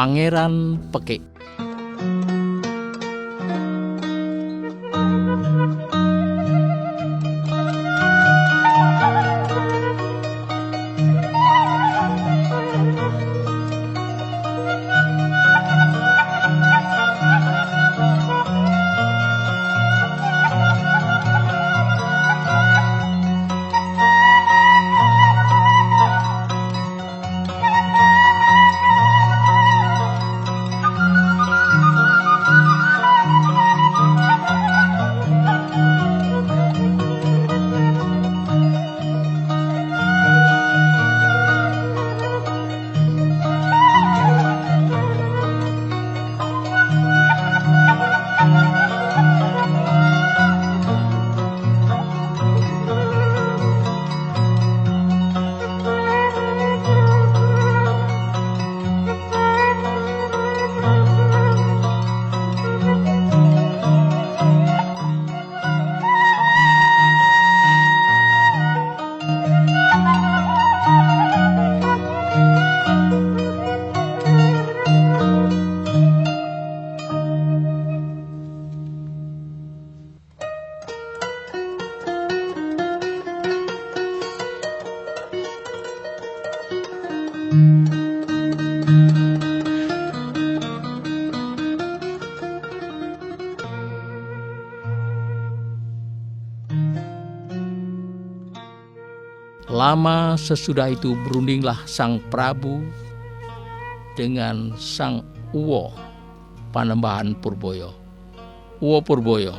Pangeran Pekik. Lama sesudah itu berundinglah Sang Prabu dengan Sang Uwo Panembahan Purboyo. Uwo Purboyo,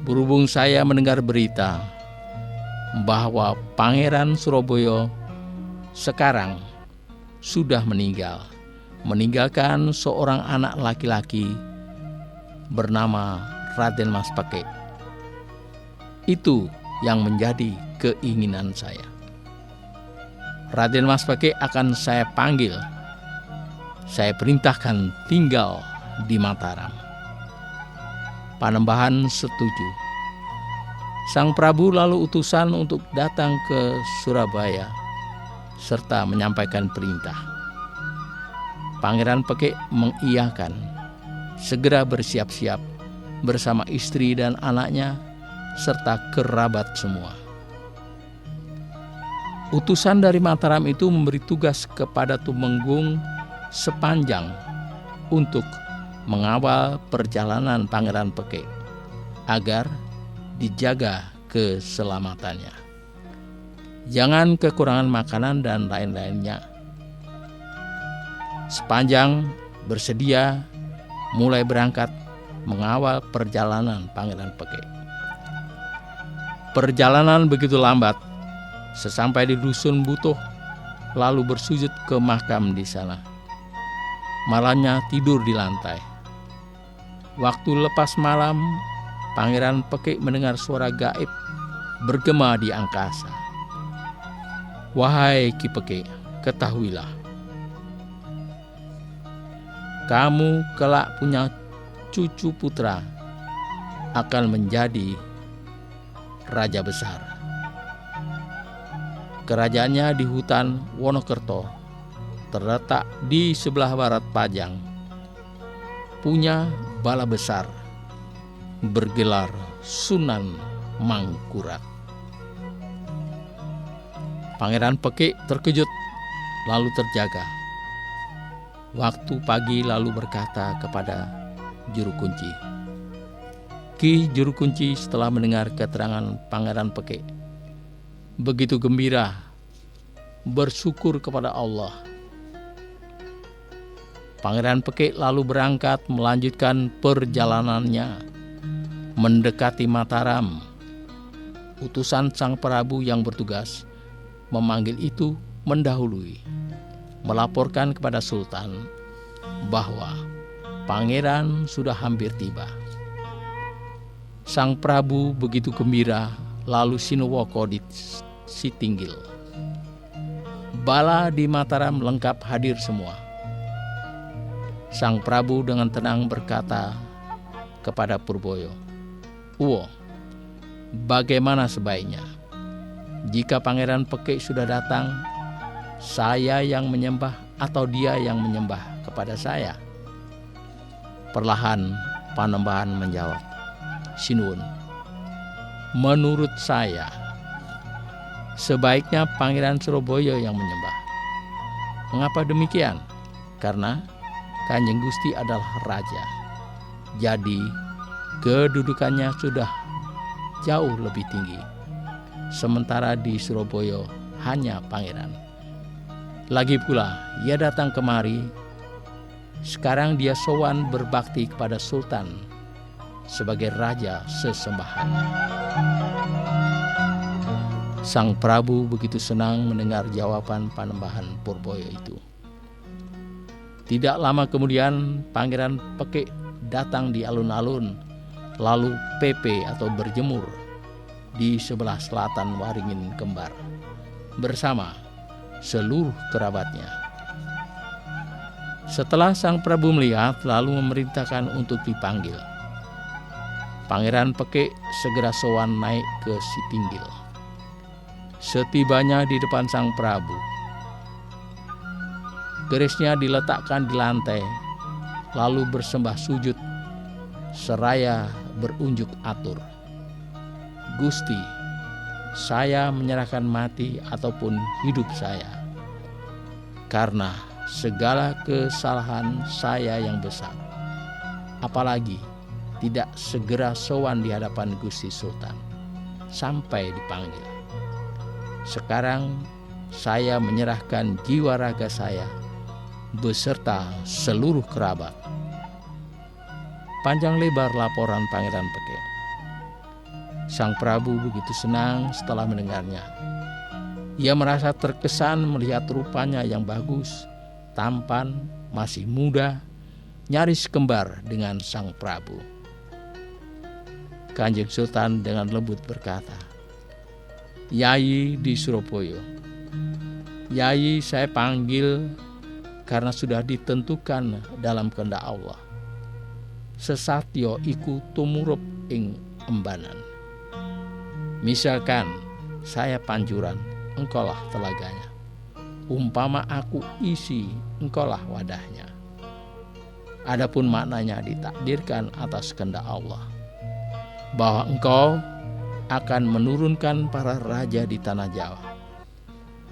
berhubung saya mendengar berita bahwa Pangeran Surabaya sekarang sudah meninggalkan seorang anak laki-laki bernama Raden Mas Pekik. Itu yang menjadi keinginan saya. Raden Mas Pekik akan saya panggil. Saya perintahkan tinggal di Mataram. Panembahan setuju. Sang Prabu lalu utusan untuk datang ke Surabaya serta menyampaikan perintah. Pangeran Pekik mengiyakan, segera bersiap-siap bersama istri dan anaknya serta kerabat semua. Utusan dari Mataram itu memberi tugas kepada Tumenggung Sepanjang untuk mengawal perjalanan Pangeran Pekik agar dijaga keselamatannya. Jangan kekurangan makanan dan lain-lainnya. Sepanjang bersedia mulai berangkat mengawal perjalanan Pangeran Pekik. Perjalanan begitu lambat. Sesampai di Dusun Butuh, lalu bersujud ke makam di sana. Malamnya tidur di lantai. Waktu lepas malam, Pangeran Pekik mendengar suara gaib bergema di angkasa. Wahai Ki Pekik, ketahuilah, kamu kelak punya cucu putra akan menjadi raja besar. Kerajaannya di hutan Wonokerto, terletak di sebelah barat Pajang. Punya bala besar, bergelar Sunan Mangkurat. Pangeran Pekik terkejut, lalu terjaga. Waktu pagi lalu berkata kepada juru kunci. Ki juru kunci setelah mendengar keterangan Pangeran Pekik begitu gembira, bersyukur kepada Allah. Pangeran Pekik lalu berangkat melanjutkan perjalanannya mendekati Mataram. Utusan Sang Prabu yang bertugas memanggil itu mendahului, melaporkan kepada Sultan bahwa pangeran sudah hampir tiba. Sang Prabu begitu gembira, lalu Sinowoko di Sitinggil. Bala di Mataram lengkap hadir semua. Sang Prabu dengan tenang berkata kepada Purboyo, Uwo, bagaimana sebaiknya? Jika Pangeran Pekik sudah datang, saya yang menyembah atau dia yang menyembah kepada saya?" Perlahan Panembahan menjawab, "Sinuwun, menurut saya sebaiknya Pangeran Surabaya yang menyembah." "Mengapa demikian?" "Karena Kanjeng Gusti adalah raja. Jadi kedudukannya sudah jauh lebih tinggi. Sementara di Surabaya hanya pangeran. Lagi pula ia datang kemari, sekarang dia sowan berbakti kepada Sultan sebagai raja sesembahan." Sang Prabu begitu senang mendengar jawaban Panembahan Purbaya itu. Tidak lama kemudian Pangeran Pekik datang di alun-alun, lalu PP atau berjemur di sebelah selatan Waringin Kembar bersama seluruh kerabatnya. Setelah Sang Prabu melihat, lalu memerintahkan untuk dipanggil. Pangeran Pekik segera sowan naik ke Sipinggil. Setibanya di depan Sang Prabu, kerisnya diletakkan di lantai, lalu bersembah sujud seraya berunjuk atur, "Gusti, saya menyerahkan mati ataupun hidup saya, karena segala kesalahan saya yang besar, apalagi tidak segera sowan di hadapan Gusti Sultan sampai dipanggil. Sekarang saya menyerahkan jiwa raga saya beserta seluruh kerabat." Panjang lebar laporan Pangeran Pekik. Sang Prabu begitu senang setelah mendengarnya. Ia merasa terkesan melihat rupanya yang bagus, tampan, masih muda, nyaris kembar dengan Sang Prabu. Kanjeng Sultan dengan lembut berkata, "Yai di Surabaya, Yai saya panggil karena sudah ditentukan dalam kehendak Allah. Sesatya iku tumurub ing embanan. Misalkan saya panjuran, engkaulah telaganya. Umpama aku isi, engkaulah wadahnya. Adapun maknanya ditakdirkan atas kehendak Allah, bahwa engkau akan menurunkan para raja di tanah Jawa.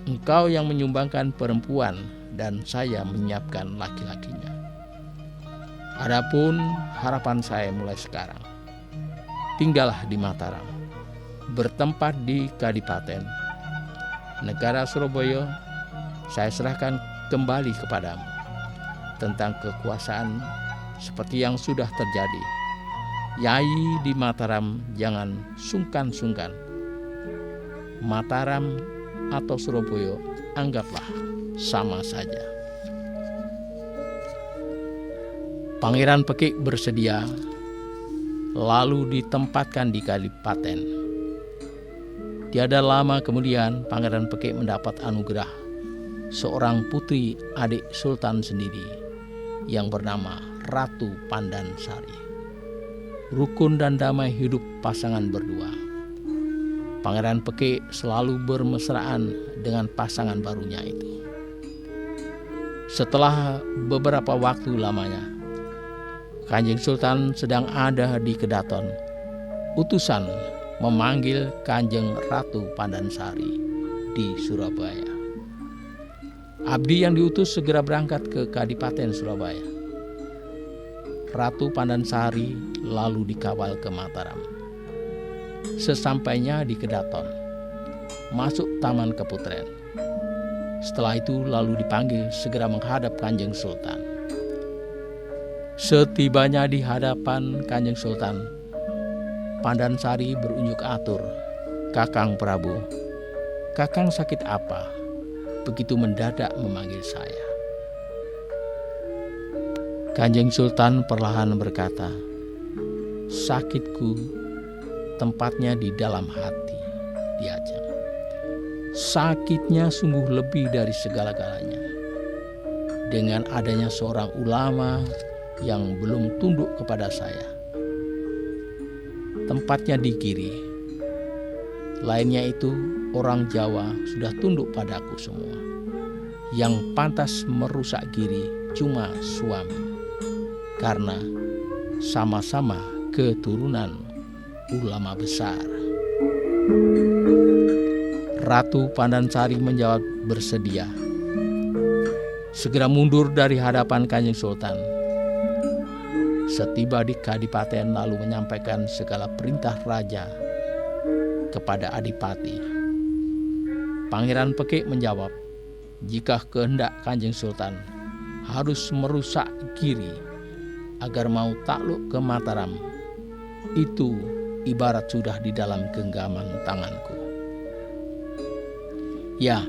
Engkau yang menyumbangkan perempuan dan saya menyiapkan laki-lakinya. Adapun harapan saya mulai sekarang, tinggallah di Mataram, bertempat di Kadipaten. Negara Surabaya saya serahkan kembali kepadamu. Tentang kekuasaan seperti yang sudah terjadi, Yai di Mataram jangan sungkan-sungkan. Mataram atau Surabaya anggaplah sama saja." Pangeran Pekik bersedia, lalu ditempatkan di Kadipaten. Tiada lama kemudian Pangeran Pekik mendapat anugerah seorang putri adik Sultan sendiri yang bernama Ratu Pandansari. Rukun dan damai hidup pasangan berdua. Pangeran Pekik selalu bermesraan dengan pasangan barunya itu. Setelah beberapa waktu lamanya, Kanjeng Sultan sedang ada di Kedaton. Utusan memanggil Kanjeng Ratu Pandansari di Surabaya. Abdi yang diutus segera berangkat ke Kadipaten Surabaya. Ratu Pandansari lalu dikawal ke Mataram. Sesampainya di Kedaton, masuk Taman Keputren. Setelah itu lalu dipanggil segera menghadap Kanjeng Sultan. Setibanya di hadapan Kanjeng Sultan, Pandansari berunjuk atur, "Kakang Prabu, Kakang sakit apa? Begitu mendadak memanggil saya." Kanjeng Sultan perlahan berkata, "Sakitku tempatnya di dalam hati, Diajeng. Sakitnya sungguh lebih dari segala-galanya. Dengan adanya seorang ulama yang belum tunduk kepada saya. Tempatnya di kiri. Lainnya itu orang Jawa sudah tunduk padaku semua. yang pantas merusak Giri cuma suami, karena sama-sama keturunan ulama besar. Ratu Pandansari menjawab bersedia. Segera mundur dari hadapan Kanjeng Sultan. Setiba di Kadipaten lalu menyampaikan segala perintah raja kepada Adipati. Pangeran Pekik menjawab, jika kehendak Kanjeng Sultan harus merusak Giri agar mau takluk ke Mataram, itu ibarat sudah di dalam genggaman tanganku. Ya,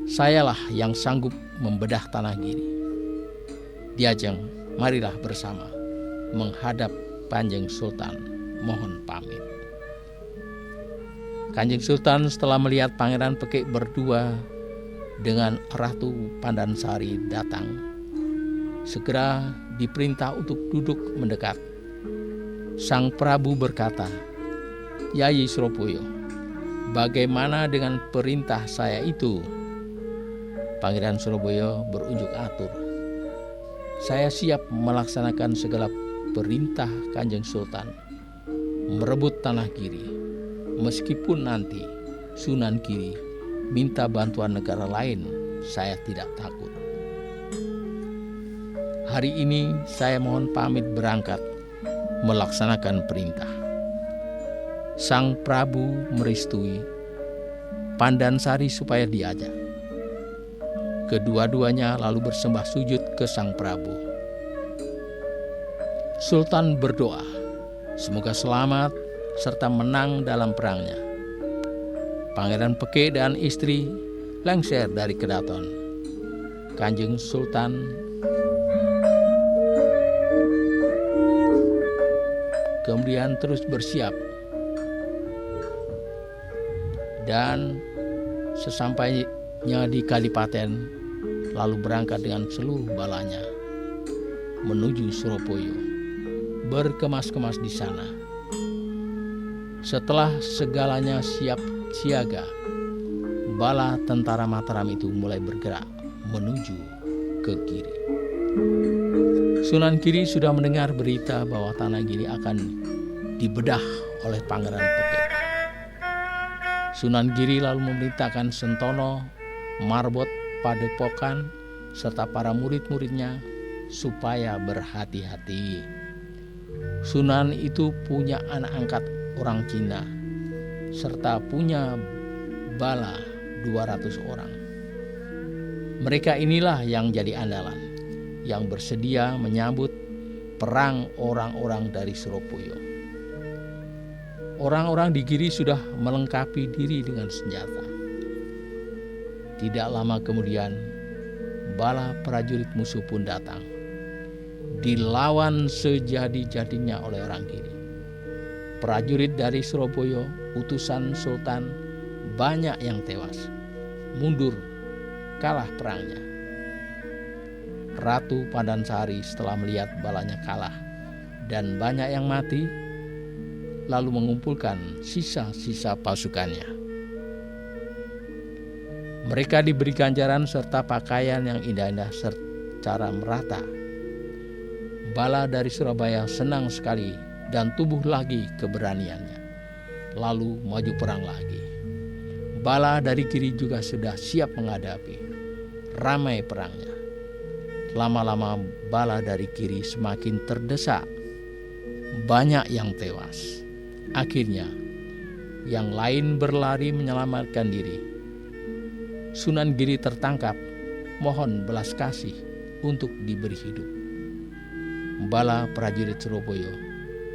sayalah yang sanggup membedah tanah Giri. Diajeng, marilah bersama menghadap Kanjeng Sultan, mohon pamit. Kanjeng Sultan setelah melihat Pangeran Pekik berdua dengan Ratu Pandansari datang, segera diperintah untuk duduk mendekat. Sang Prabu berkata, Yayi Suroboyo, bagaimana dengan perintah saya itu? Pangeran Suroboyo berunjuk atur, saya siap melaksanakan segala perintah Kanjeng Sultan merebut tanah Giri, meskipun nanti Sunan Giri minta bantuan negara lain, saya tidak takut. Hari ini saya mohon pamit berangkat melaksanakan perintah. Sang Prabu merestui Pandansari supaya diajak. Kedua-duanya lalu bersembah sujud ke Sang Prabu. Sultan berdoa, semoga selamat serta menang dalam perangnya. Pangeran Pekik dan istri lengser dari kedaton. Kanjeng Sultan kemudian terus bersiap, dan sesampainya di Kadipaten lalu berangkat dengan seluruh balanya menuju Suroboyo, berkemas-kemas di sana. Setelah segalanya siap siaga, bala tentara Mataram itu mulai bergerak menuju ke Giri. Sunan Giri sudah mendengar berita bahwa tanah Giri akan dibedah oleh Pangeran Pekik. Sunan Giri lalu memerintahkan Sentono, Marbot, Padepokan, serta para murid-muridnya supaya berhati-hati. Sunan itu punya anak angkat orang Cina, serta punya bala 200 orang. Mereka inilah yang jadi andalan, yang bersedia menyambut perang orang-orang dari Suroboyo. Orang-orang di Giri sudah melengkapi diri dengan senjata. Tidak lama kemudian, bala prajurit musuh pun datang, dilawan sejadi-jadinya oleh orang Giri. Prajurit dari Suroboyo, utusan Sultan, banyak yang tewas, mundur, kalah perangnya. Ratu Pandansari setelah melihat balanya kalah dan banyak yang mati, lalu mengumpulkan sisa-sisa pasukannya. Mereka diberi ganjaran serta pakaian yang indah-indah secara merata. Bala dari Surabaya senang sekali dan tumbuh lagi keberaniannya, lalu maju perang lagi. Bala dari Giri juga sudah siap menghadapi. Ramai perangnya. Lama-lama bala dari Giri semakin terdesak. Banyak yang tewas. Akhirnya, yang lain berlari menyelamatkan diri. Sunan Giri tertangkap, mohon belas kasih untuk diberi hidup. Bala prajurit Surabaya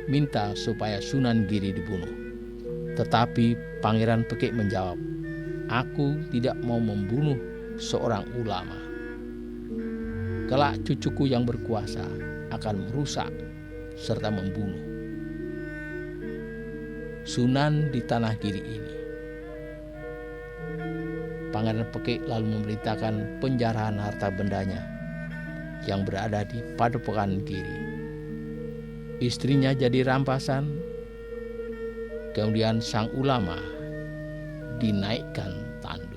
minta supaya Sunan Giri dibunuh. Tetapi Pangeran Pekik menjawab, aku tidak mau membunuh seorang ulama. Kelak cucuku yang berkuasa akan merusak serta membunuh Sunan di tanah Giri ini. Pangeran Pekik lalu memerintahkan penjarahan harta bendanya yang berada di Padepokan Giri. Istrinya jadi rampasan, kemudian sang ulama dinaikkan tandu.